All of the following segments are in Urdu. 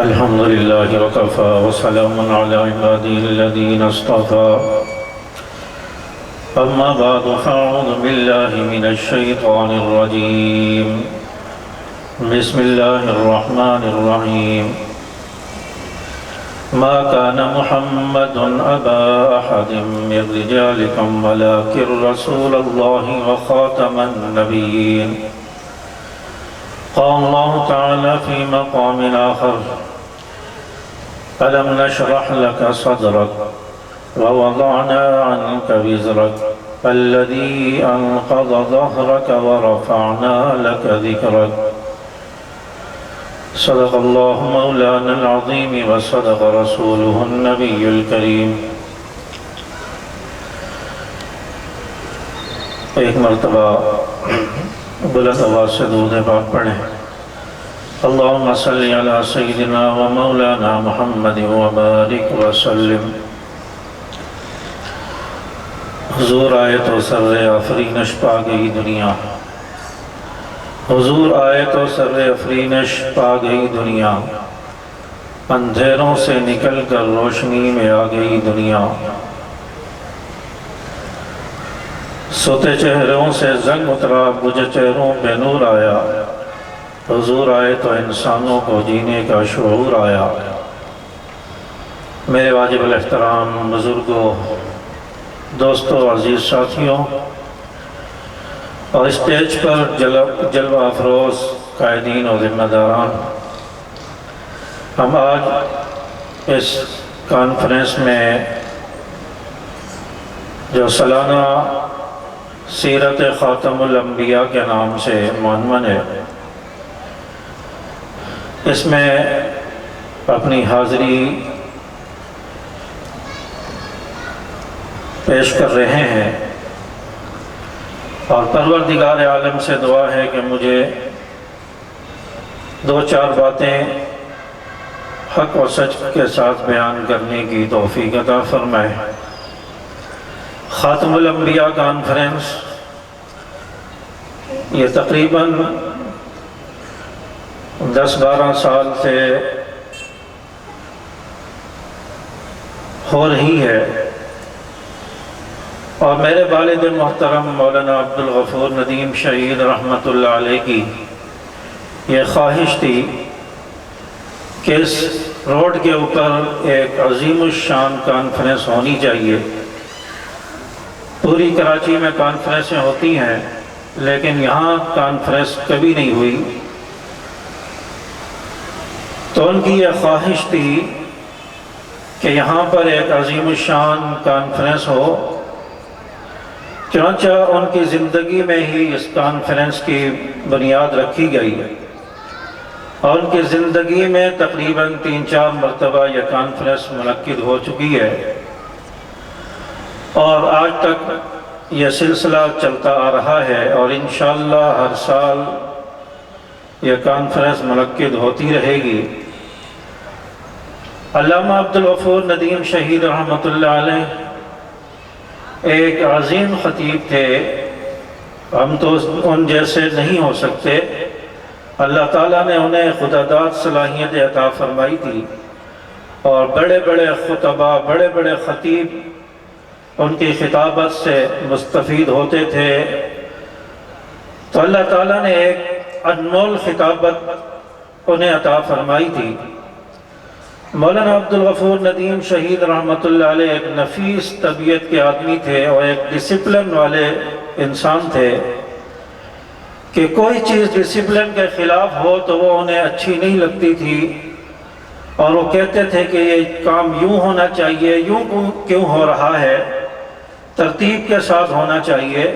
الحمد لله وكفى وسلام على عباده الذين اصطفى أما بعد فأعوذ بالله من الشيطان الرجيم بسم الله الرحمن الرحيم ما كان محمد أبا أحد من رجالكم ولكن رسول الله وخاتم النبيين قال الله تعالى في مقام آخر ألم نشرح لك صدرك ووضعنا عنك وزرك الذي أنقض ظهرك ورفعنا لك ذكرك صدق الله مولانا العظيم وصدق رسوله النبي الكريم۔ ایک مرتبہ بلند آواز سے درود پاک پڑھیں۔ اللہم صلی علی سیدنا و مولانا محمد وبارک وسلم۔ حضور آئے تو سر آفرینش پا گئی دنیا، حضور آئے تو سر آفرینش پا گئی دنیا، اندھیروں سے نکل کر روشنی میں آ گئی دنیا، سوتے چہروں سے زنگ اترا بجھے چہروں پہ نور آیا، حضور آئے تو انسانوں کو جینے کا شعور آیا۔ میرے واجب الاحترام بزرگوں، دوستوں، عزیز ساتھیوں اور اسٹیج پر جلوہ افروز قائدین و ذمہ داران، ہم آج اس کانفرنس میں جو سالانہ سیرت خاتم الانبیاء کے نام سے عنوان ہے، اس میں اپنی حاضری پیش کر رہے ہیں اور پروردگار عالم سے دعا ہے کہ مجھے دو چار باتیں حق و سچ کے ساتھ بیان کرنے کی توفیق عطا فرمائے۔ خاتم الانبیاء کانفرنس یہ تقریباً 10-12 سال سے ہو رہی ہے، اور میرے والد محترم مولانا عبدالغفور ندیم شہید رحمۃ اللہ علیہ کی یہ خواہش تھی کہ اس روڈ کے اوپر ایک عظیم الشان کانفرنس ہونی چاہیے۔ پوری کراچی میں کانفرنسیں ہوتی ہیں لیکن یہاں کانفرنس کبھی نہیں ہوئی، تو ان کی یہ خواہش تھی کہ یہاں پر ایک عظیم الشان کانفرنس ہو۔ چنانچہ ان کی زندگی میں ہی اس کانفرنس کی بنیاد رکھی گئی اور ان کی زندگی میں تقریباً 3-4 مرتبہ یہ کانفرنس منعقد ہو چکی ہے، اور آج تک یہ سلسلہ چلتا آ رہا ہے، اور انشاءاللہ ہر سال یہ کانفرنس منعقد ہوتی رہے گی۔ علامہ عبدالغفور ندیم شہید رحمۃ اللہ علیہ ایک عظیم خطیب تھے، ہم تو ان جیسے نہیں ہو سکتے۔ اللہ تعالیٰ نے انہیں خداداد صلاحیت عطا فرمائی تھی، اور بڑے بڑے خطبہ، بڑے بڑے خطیب ان کی خطابت سے مستفید ہوتے تھے، تو اللہ تعالیٰ نے ایک انمول خطابت انہیں عطا فرمائی تھی۔ مولانا عبدالغفور ندیم شہید رحمۃ اللہ علیہ ایک نفیس طبیعت کے آدمی تھے اور ایک ڈسپلن والے انسان تھے کہ کوئی چیز ڈسپلن کے خلاف ہو تو وہ انہیں اچھی نہیں لگتی تھی، اور وہ کہتے تھے کہ یہ کام یوں ہونا چاہیے، یوں کیوں ہو رہا ہے، ترتیب کے ساتھ ہونا چاہیے۔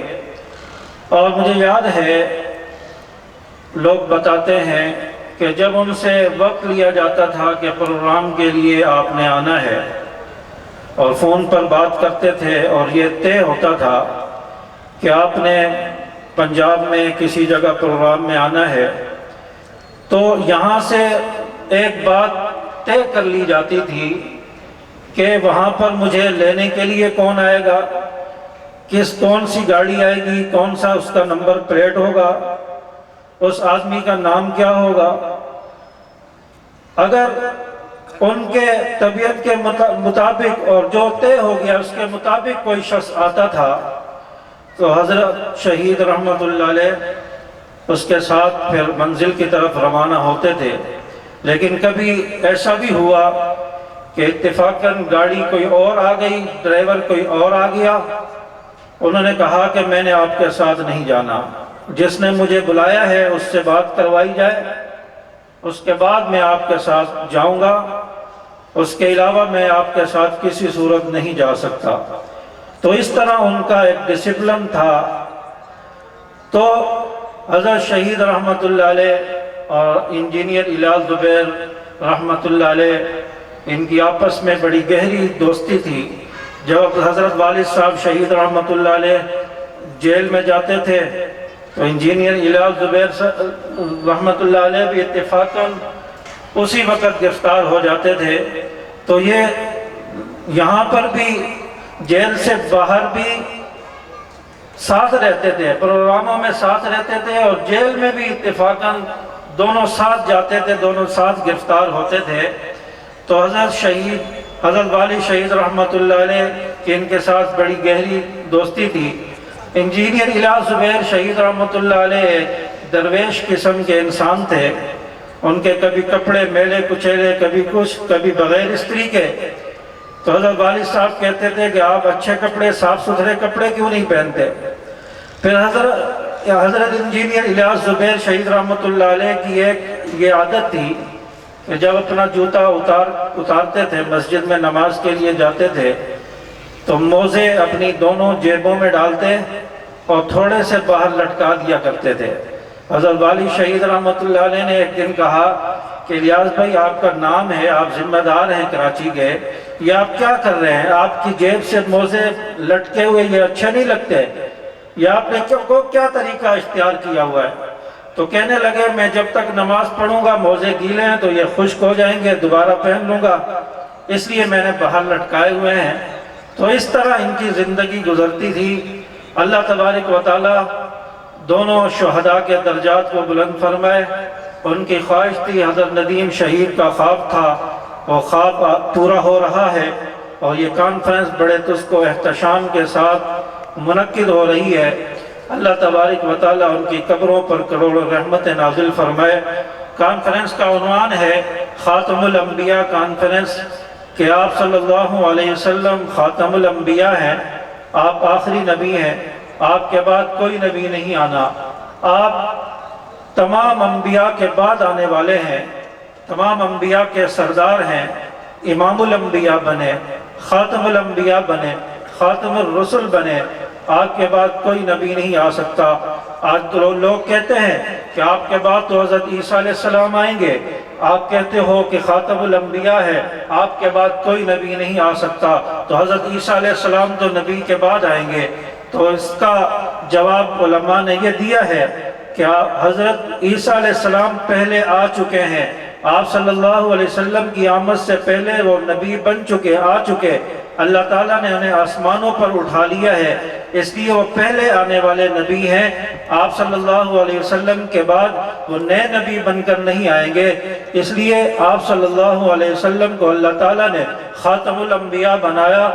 اور مجھے یاد ہے لوگ بتاتے ہیں کہ جب ان سے وقت لیا جاتا تھا کہ پروگرام کے لیے آپ نے آنا ہے، اور فون پر بات کرتے تھے اور یہ طے ہوتا تھا کہ آپ نے پنجاب میں کسی جگہ پروگرام میں آنا ہے، تو یہاں سے ایک بات طے کر لی جاتی تھی کہ وہاں پر مجھے لینے کے لیے کون آئے گا، کون سی گاڑی آئے گی، کون سا اس کا نمبر پلیٹ ہوگا، اس آدمی کا نام کیا ہوگا، اگر ان کے طبیعت کے مطابق اور جو طے ہو گیا اس کے مطابق کوئی شخص آتا تھا تو حضرت شہید رحمت اللہ علیہ اس کے ساتھ پھر منزل کی طرف روانہ ہوتے تھے۔ لیکن کبھی ایسا بھی ہوا کہ اتفاقاً گاڑی کوئی اور آ گئی، ڈرائیور کوئی اور آ گیا، انہوں نے کہا کہ میں نے آپ کے ساتھ نہیں جانا، جس نے مجھے بلایا ہے اس سے بات کروائی جائے، اس کے بعد میں آپ کے ساتھ جاؤں گا، اس کے علاوہ میں آپ کے ساتھ کسی صورت نہیں جا سکتا۔ تو اس طرح ان کا ایک ڈسپلن تھا۔ تو حضرت شہید رحمت اللہ علیہ اور انجینئر الیاس زبیر رحمت اللہ علیہ، ان کی آپس میں بڑی گہری دوستی تھی۔ جب حضرت والد صاحب شہید رحمت اللہ علیہ جیل میں جاتے تھے تو انجینئر الیاس زبیر رحمت اللہ علیہ بھی اتفاقاً اسی وقت گرفتار ہو جاتے تھے۔ تو یہ یہاں پر بھی جیل سے باہر بھی ساتھ رہتے تھے، پروگراموں میں ساتھ رہتے تھے، اور جیل میں بھی اتفاقاً دونوں ساتھ جاتے تھے، دونوں ساتھ گرفتار ہوتے تھے۔ تو حضرت والی شہید رحمت اللہ علیہ کی ان کے ساتھ بڑی گہری دوستی تھی۔ انجینئر الیاس زبیر شہید رحمت اللہ علیہ درویش قسم کے انسان تھے۔ ان کے کبھی کپڑے میلے کچیلے، کبھی کچھ، کبھی بغیر استری کے۔ تو حضرت والد صاحب کہتے تھے کہ آپ اچھے کپڑے، صاف ستھرے کپڑے کیوں نہیں پہنتے؟ پھر حضرت انجینئر الیاس زبیر شہید رحمت اللہ علیہ کی ایک یہ عادت تھی کہ جب اپنا جوتا اتارتے تھے، مسجد میں نماز کے لیے جاتے تھے، تو موزے اپنی دونوں جیبوں میں ڈالتے اور تھوڑے سے باہر لٹکا دیا کرتے تھے۔ حضرت والی شہید رحمت اللہ علیہ نے ایک دن کہا کہ الیاس بھائی، آپ کا نام ہے، آپ ذمہ دار ہیں کراچی کے، یہ آپ کیا کر رہے ہیں؟ آپ کی جیب سے موزے لٹکے ہوئے یہ اچھے نہیں لگتے، یہ آپ نے کیا طریقہ اختیار کیا ہوا ہے؟ تو کہنے لگے میں جب تک نماز پڑھوں گا موزے گیلے ہیں تو یہ خشک ہو جائیں گے، دوبارہ پہن لوں گا، اس لیے میں نے باہر لٹکائے ہوئے ہیں۔ تو اس طرح ان کی زندگی گزرتی تھی۔ اللہ تبارک و تعالی دونوں شہداء کے درجات کو بلند فرمائے۔ ان کی خواہش تھی، حضرت ندیم شہید کا خواب تھا، وہ خواب پورا ہو رہا ہے، اور یہ کانفرنس بڑے تسک و احتشام کے ساتھ منعقد ہو رہی ہے۔ اللہ تبارک و تعالی ان کی قبروں پر کروڑوں رحمت نازل فرمائے۔ کانفرنس کا عنوان ہے خاتم الانبیاء کانفرنس، کہ آپ صلی اللہ علیہ وسلم خاتم الانبیاء ہیں، آپ آخری نبی ہیں، آپ کے بعد کوئی نبی نہیں آنا، آپ تمام انبیاء کے بعد آنے والے ہیں، تمام انبیاء کے سردار ہیں، امام الانبیاء بنے، خاتم الانبیاء بنے، خاتم الرسل بنے، آپ کے بعد کوئی نبی نہیں آ سکتا۔ آج تو لوگ کہتے ہیں کہ آپ کے بعد تو حضرت عیسیٰ علیہ السلام آئیں گے، آپ کہتے ہو کہ خاتم الانبیاء ہے، آپ کے بعد کوئی نبی نہیں آ سکتا، تو حضرت عیسیٰ علیہ السلام تو نبی کے بعد آئیں گے۔ تو اس کا جواب علماء نے یہ دیا ہے کہ حضرت عیسیٰ علیہ السلام پہلے آ چکے ہیں، آپ صلی اللہ علیہ وسلم کی آمد سے پہلے وہ نبی بن چکے، آ چکے، اللہ تعالیٰ نے انہیں آسمانوں پر اٹھا لیا ہے، اس لیے وہ پہلے آنے والے نبی ہیں۔ آپ صلی اللہ علیہ وسلم کے بعد وہ نئے نبی بن کر نہیں آئیں گے، اس لیے آپ صلی اللہ علیہ وسلم کو اللہ تعالیٰ نے خاتم الانبیاء بنایا۔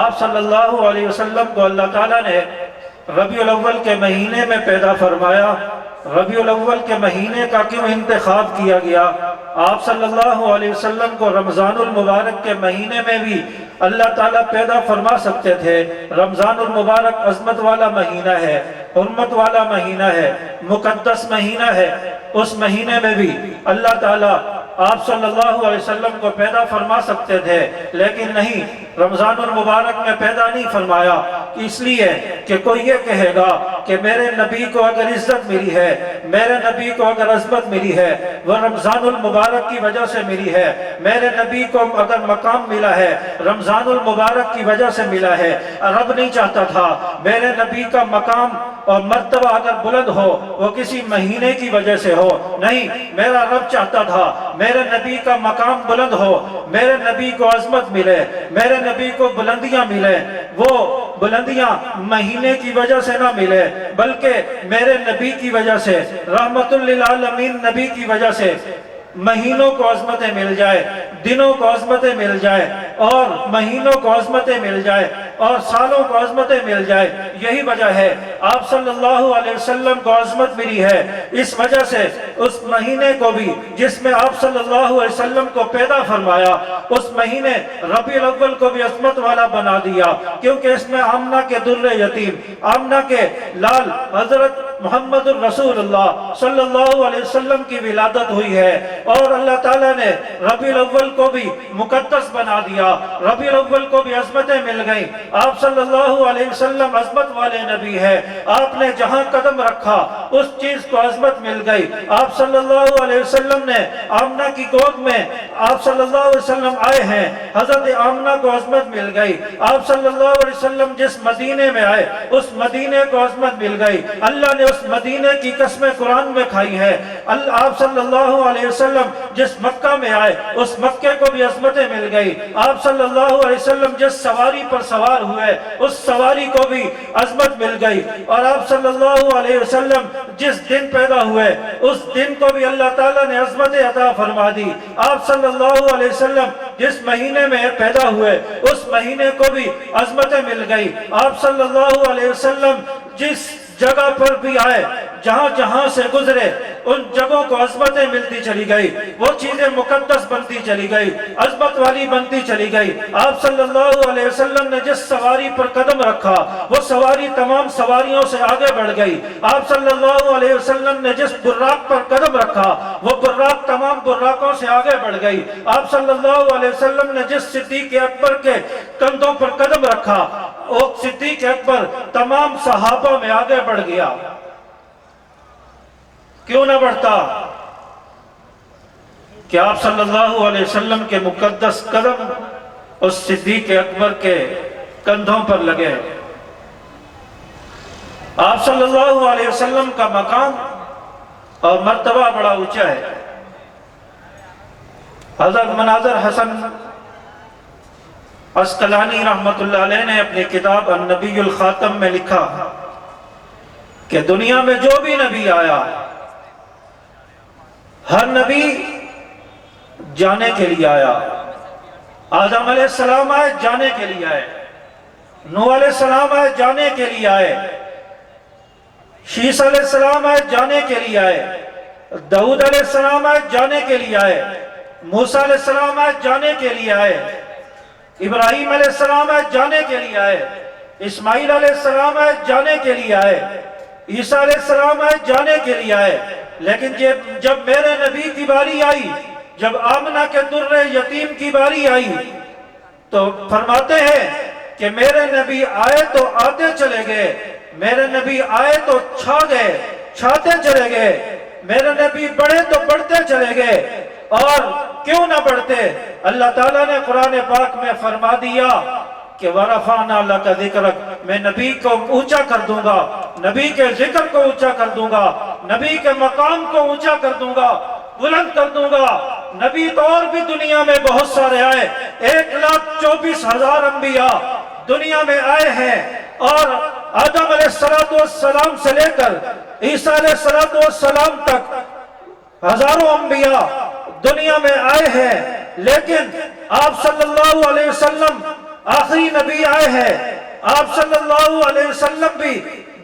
آپ صلی اللہ علیہ وسلم کو اللہ تعالیٰ نے ربیع الاول کے مہینے میں پیدا فرمایا۔ ربیع الاول کے مہینے کا کیوں انتخاب کیا گیا؟ آپ صلی اللہ علیہ وسلم کو رمضان المبارک کے مہینے میں بھی اللہ تعالیٰ پیدا فرما سکتے تھے۔ رمضان المبارک عظمت والا مہینہ ہے، حرمت والا مہینہ ہے، مقدس مہینہ ہے، اس مہینے میں بھی اللہ تعالیٰ آپ صلی اللہ علیہ وسلم کو پیدا فرما سکتے تھے، لیکن نہیں، رمضان المبارک میں پیدا نہیں فرمایا، اس لیے کہ کوئی یہ کہے گا کہ میرے نبی کو اگر عزت ملی ہے، میرے نبی کو اگر عظمت ملی ہے، وہ رمضان المبارک کی وجہ سے ملی ہے، میرے نبی کو اگر مقام ملا ہے، رمضان المبارک کی وجہ سے ملا ہے۔ رب نہیں چاہتا تھا میرے نبی کا مقام اور مرتبہ اگر بلند ہو وہ کسی مہینے کی وجہ سے ہو، نہیں، میرا رب چاہتا تھا میرے نبی کا مقام بلند ہو، میرے نبی کو عظمت ملے، میرے نبی کو بلندیاں ملے، وہ بلندیاں مہینے کی وجہ سے نہ ملے بلکہ میرے نبی کی وجہ سے، رحمت للعالمین نبی کی وجہ سے۔ مہینوں کو عظمتیں مل جائے، دنوں کو عظمتیں مل جائے، اور مہینوں کو عظمتیں مل جائے، اور سالوں کو عظمتیں مل جائے۔ یہی وجہ ہے آپ صلی اللہ علیہ وسلم کو عظمت ملی ہے، اس وجہ سے اس مہینے کو بھی جس میں آپ صلی اللہ علیہ وسلم کو پیدا فرمایا، اس مہینے ربیع الاول کو بھی عظمت والا بنا دیا، کیونکہ اس میں آمنہ کے در یتیم، آمنہ کے لال حضرت محمد الرسول اللہ صلی اللہ علیہ وسلم کی ولادت ہوئی ہے، اور اللہ تعالیٰ نے ربیع الاول کو بھی مقدس بنا دیا، ربیع الاول کو بھی عظمتیں مل گئیں۔ آپ صلی اللہ علیہ وسلم عظمت والے نبی ہے، آپ نے جہاں قدم رکھا اس چیز کو عظمت مل گئی۔ آپ صلی اللہ علیہ وسلم نے آمنہ کی گود میں آپ صلی اللہ علیہ وسلم آئے ہیں، حضرت آمنہ کو عظمت مل گئی۔ آپ صلی اللہ علیہ وسلم جس مدینے میں آئے اس مدینے کو عظمت مل گئی، اللہ نے اس مدینے کی قسمیں قرآن میں کھائی ہے۔ آپ صلی اللہ علیہ وسلم جس مکہ میں آئے اس مکے کو بھی عظمتیں مل گئی۔ آپ صلی اللہ علیہ وسلم جس سواری پر سوار ہوئے اس سواری کو بھی عظمت مل گئی، اور آپ صلی اللہ علیہ وسلم جس دن پیدا ہوئے اس دن کو بھی اللہ تعالیٰ نے عظمت عطا فرما دی۔ آپ صلی اللہ علیہ وسلم جس مہینے میں پیدا ہوئے اس مہینے کو بھی عظمتیں مل گئی۔ آپ صلی اللہ علیہ وسلم جس جگہ پر بھی آئے، جہاں جہاں سے گزرے ان جگہوں کو عظمتیں ملتی چلی گئی، وہ چیزیں مقدس بنتی چلی گئی، عظمت والی بنتی چلی گئی۔ آپ صلی اللہ علیہ وسلم نے جس سواری پر قدم رکھا وہ سواری تمام سواریوں سے آگے بڑھ گئی۔ آپ صلی اللہ علیہ وسلم نے جس براق پر قدم رکھا وہ براق تمام براقوں سے آگے بڑھ گئی۔ آپ صلی اللہ علیہ وسلم نے جس صدیق اکبر کے کندھوں پر قدم رکھا وہ صدیق اکبر تمام صحابہ میں آگے بڑھ گیا۔ کیوں نہ بڑھتا کہ آپ صلی اللہ علیہ وسلم کے مقدس قدم اس صدیق اکبر کے کندھوں پر لگے۔ آپ صلی اللہ علیہ وسلم کا مقام اور مرتبہ بڑا اونچا ہے۔ حضرت مناظر حسن عسقلانی رحمت اللہ علیہ نے اپنی کتاب النبی الخاتم میں لکھا کہ دنیا میں جو بھی نبی آیا ہر نبی جانے کے لیے آیا۔ آدم علیہ السلام آئے جانے کے لیے آئے، نوح علیہ السلام آئے جانے کے لیے آئے، شیس علیہ السلام آئے جانے کے لیے آئے، داؤد علیہ السلام آئے جانے کے لیے آئے، موسیٰ علیہ السلام آئے جانے کے لیے آئے، ابراہیم علیہ السلام آئے جانے کے لیے آئے، اسماعیل علیہ السلام آئے جانے کے لیے آئے، عیسیٰ علیہ السلام آئے جانے کے لیے آئے۔ لیکن جب میرے نبی کی باری آئی، جب آمنہ کے در یتیم کی باری آئی تو فرماتے ہیں کہ میرے نبی آئے تو آتے چلے گئے، میرے نبی آئے تو چھا گئے، چھاتے چلے گئے، میرے نبی بڑھے تو بڑھتے چلے گئے۔ اور کیوں نہ بڑھتے؟ اللہ تعالیٰ نے قرآن پاک میں فرما دیا کہ وَرَفَعْنَا لَكَ ذِكْرَكَ، میں نبی کو اونچا کر دوں گا، نبی کے ذکر کو اونچا کر دوں گا، نبی کے مقام کو اونچا کر دوں گا، بلند کر دوں گا۔ نبی تو اور بھی دنیا میں بہت سارے آئے، 1,24,000 انبیاء دنیا میں آئے ہیں، اور آدم علیہ السلام سے لے کر عیسیٰ علیہ السلام تک ہزاروں انبیاء دنیا میں آئے ہیں، لیکن آپ صلی اللہ علیہ وسلم آخری نبی آئے ہیں۔ آپ صلی اللہ علیہ وسلم بھی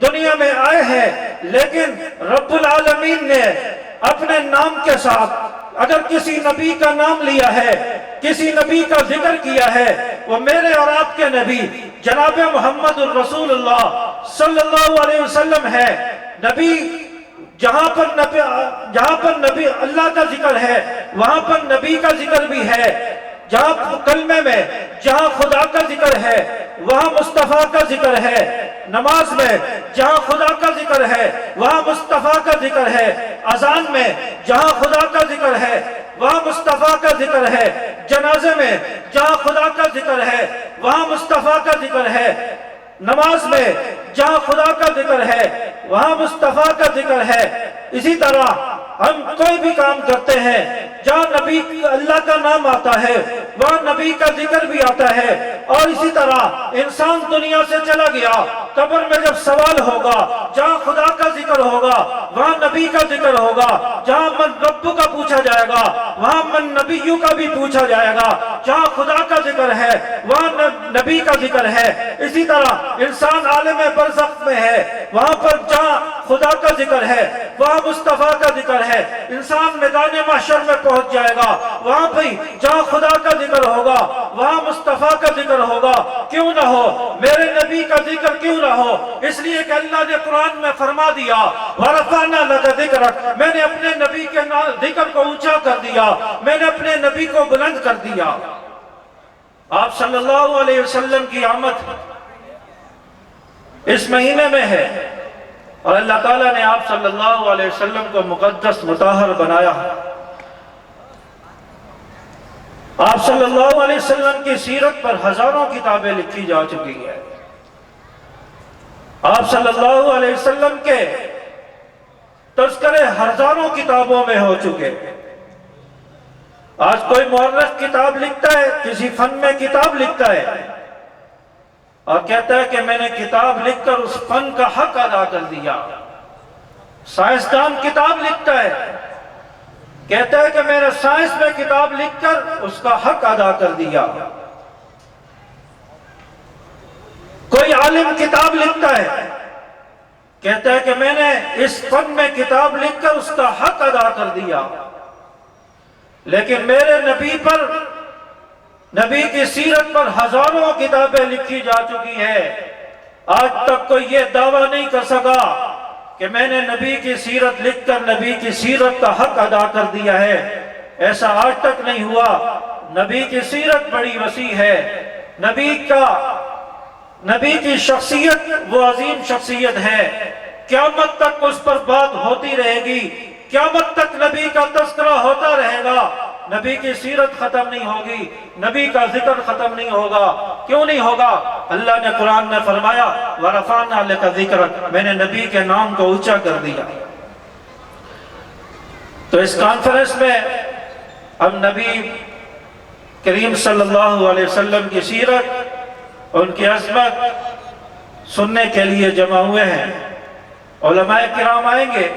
دنیا میں آئے ہیں، لیکن رب العالمین نے اپنے نام کے ساتھ اگر کسی نبی کا نام لیا ہے، کسی نبی کا ذکر کیا ہے، وہ میرے اور آپ کے نبی جناب محمد الرسول اللہ صلی اللہ علیہ وسلم ہے۔ نبی جہاں پر نبی اللہ کا ذکر ہے وہاں پر نبی کا ذکر بھی ہے، جہاں کلمے میں جہاں خدا کا ذکر ہے وہاں مصطفیٰ کا ذکر ہے، نماز میں جہاں خدا کا ذکر ہے وہاں مصطفیٰ کا ذکر ہے، اذان میں جہاں خدا کا ذکر ہے وہاں مصطفیٰ کا ذکر ہے، جنازے میں جہاں خدا کا ذکر ہے وہاں مصطفیٰ کا ذکر ہے، نماز میں جہاں خدا کا ذکر ہے وہاں مصطفیٰ کا ذکر ہے۔ اسی طرح ہم کوئی بھی کام کرتے ہیں جہاں نبی اللہ کا نام آتا ہے وہاں نبی کا ذکر بھی آتا ہے، اور اسی طرح انسان دنیا سے چلا گیا، قبر میں جب سوال ہوگا، جہاں خدا کا ذکر ہوگا وہاں نبی کا ذکر ہوگا، جہاں من رب کا پوچھا جائے گا وہاں من نبیوں کا بھی پوچھا جائے گا، جہاں خدا کا ذکر ہے وہاں نبی کا ذکر ہے۔ اسی طرح انسان عالم برزخ میں ہے، وہاں پر جہاں خدا کا ذکر ہے وہاں مصطفیٰ کا ذکر ہے۔ انسان میدان محشر میں پہنچ جائے گا، وہاں پہ جہاں خدا کا ذکر ہوگا وہاں مصطفیٰ کا ذکر ہوگا۔ کیوں نہ ہو؟ میرے نبی کا ذکر کیوں نہ ہو؟ اس لیے کہ اللہ نے قرآن میں فرما دیا وَرَفَعْنَا لَكَ ذِكْرَكَ، میں نے اپنے نبی کے ذکر کو اونچا کر دیا، میں نے اپنے نبی کو بلند کر دیا۔ آپ صلی اللہ علیہ وسلم کی آمد اس مہینے میں ہے، اور اللہ تعالیٰ نے آپ صلی اللہ علیہ وسلم کو مقدس مطہر بنایا۔ آپ صلی اللہ علیہ وسلم کی سیرت پر ہزاروں کتابیں لکھی جا چکی ہیں۔ آپ صلی اللہ علیہ وسلم کے تذکرے ہزاروں کتابوں میں ہو چکے۔ آج کوئی مورخ کتاب لکھتا ہے، کسی فن میں کتاب لکھتا ہے اور کہتا ہے کہ میں نے کتاب لکھ کر اس فن کا حق ادا کر دیا۔ سائنسدان کتاب لکھتا ہے، کہتا ہے کہ میں نے سائنس میں کتاب لکھ کر اس کا حق ادا کر دیا۔ کوئی عالم کتاب لکھتا ہے، کہتا ہے کہ میں نے اس فن میں کتاب لکھ کر اس کا حق ادا کر دیا۔ لیکن میرے نبی پر، نبی کی سیرت پر ہزاروں کتابیں لکھی جا چکی ہے، آج تک کوئی یہ دعویٰ نہیں کر سکا کہ میں نے نبی کی سیرت لکھ کر نبی کی سیرت کا حق ادا کر دیا ہے۔ ایسا آج تک نہیں ہوا۔ نبی کی سیرت بڑی وسیع ہے، نبی کی شخصیت وہ عظیم شخصیت ہے، قیامت تک اس پر بات ہوتی رہے گی، قیامت تک نبی کا تذکرہ ہوتا رہے گا، نبی کی سیرت ختم نہیں ہوگی، نبی کا ذکر ختم نہیں ہوگا۔ کیوں نہیں ہوگا؟ اللہ نے قرآن میں فرمایا وَرَفَعْنَا لَكَ ذِكْرَكَ، میں نے نبی کے نام کو اونچا کر دیا۔ تو اس کانفرنس میں ہم نبی کریم صلی اللہ علیہ وسلم کی سیرت، ان کی عظمت سننے کے لیے جمع ہوئے ہیں۔ علماء کرام آئیں گے،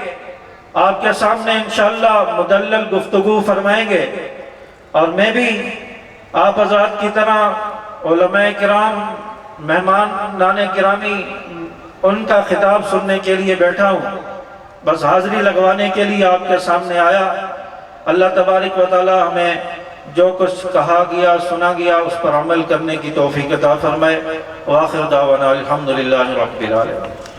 آپ کے سامنے انشاءاللہ مدلل گفتگو فرمائیں گے، اور میں بھی آپ حضرات کی طرح علماء کرام، مہمان گرامی، ان کا خطاب سننے کے لیے بیٹھا ہوں، بس حاضری لگوانے کے لیے آپ کے سامنے آیا۔ اللہ تبارک و تعالی ہمیں جو کچھ کہا گیا، سنا گیا، اس پر عمل کرنے کی توفیق عطا فرمائے۔ وآخر دعوانا الحمدللہ رب العالمین۔